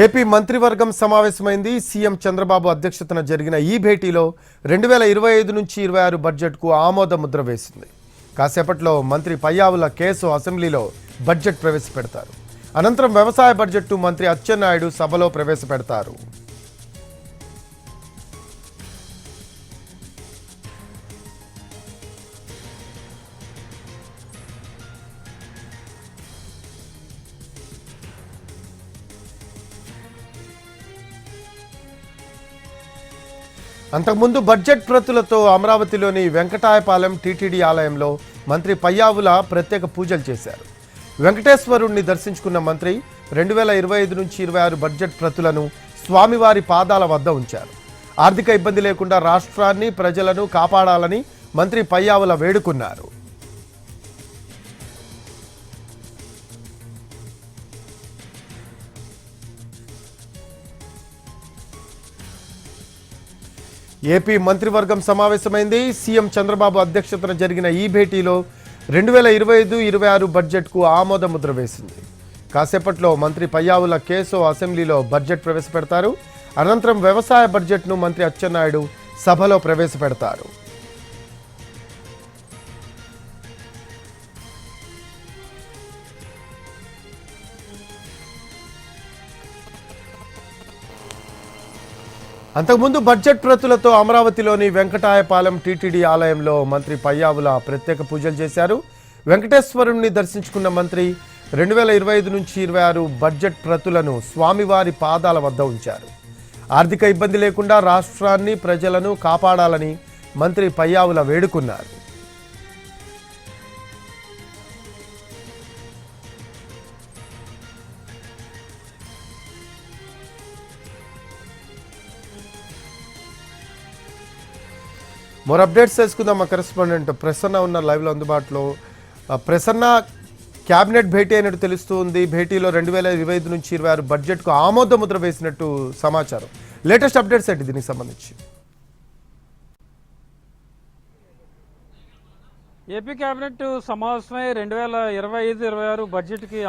AP మంత్రివర్గం సమావేశమైంది. CM Chandrababu అధ్యక్షతన జరిగిన ఈ భేటీలో 2025 నుంచి 26 బడ్జెట్కు ఆమోద ముద్ర వేసింది. కాసేపట్లో మంత్రి పయ్యావుల కేసు అసెంబ్లీలో బడ్జెట్ ప్రవేశపెడతారు. అనంతరం వ్యవసాయ బడ్జెట్ను మంత్రి అచ్చెన్నాయుడు సభలో ప్రవేశపెడతారు. అంతకుముందు బడ్జెట్ ప్రతులతో అమరావతిలోని వెంకటాయపాలెం టీటీడీ ఆలయంలో మంత్రి పయ్యావుల ప్రత్యేక పూజలు చేశారు. వెంకటేశ్వరుణ్ణి దర్శించుకున్న మంత్రి 2025 నుంచి 26 బడ్జెట్ ప్రతులను స్వామివారి పాదాల వద్ద ఉంచారు. ఆర్థిక ఇబ్బంది లేకుండా రాష్ట్రాన్ని ప్రజలను కాపాడాలని మంత్రి పయ్యావుల వేడుకున్నారు. ఏపీ మంత్రివర్గం సమావేశమైంది. సీఎం చంద్రబాబు అధ్యక్షతన జరిగిన ఈ భేటీలో 2025-26 బడ్జెట్కు ఆమోద ముద్ర వేసింది. కాసేపట్లో మంత్రి పయ్యావుల కేసు అసెంబ్లీలో బడ్జెట్ ప్రవేశపెడతారు. అనంతరం వ్యవసాయ బడ్జెట్ను మంత్రి అచ్చెన్నాయుడు సభలో ప్రవేశపెడతారు. అంతకుముందు బడ్జెట్ ప్రతులతో అమరావతిలోని వెంకటాయపాలెం టీటీడీ ఆలయంలో మంత్రి పయ్యావుల ప్రత్యేక పూజలు చేశారు. వెంకటేశ్వరుణ్ణి దర్శించుకున్న మంత్రి 2025 నుంచి 26 బడ్జెట్ ప్రతులను స్వామివారి పాదాల వద్ద ఉంచారు. ఆర్థిక ఇబ్బంది లేకుండా రాష్ట్రాన్ని ప్రజలను కాపాడాలని మంత్రి పయ్యావుల వేడుకున్నారు. మోర్ అప్డేట్స్ తెలుసుకుందాం. మా కరెస్పాండెంట్ ప్రసన్న ఉన్న లైవ్లో అందుబాటులో. ప్రసన్న, క్యాబినెట్ భేటీ అయినట్టు తెలుస్తుంది. భేటీలో 2025 నుంచి 26 బడ్జెట్కు ఆమోద ముద్ర వేసినట్టు సమాచారం. లేటెస్ట్ అప్డేట్స్ ఏంటి దీనికి సంబంధించి? ఏపీ క్యాబినెట్ సమావేశమై 2025-26 బడ్జెట్కి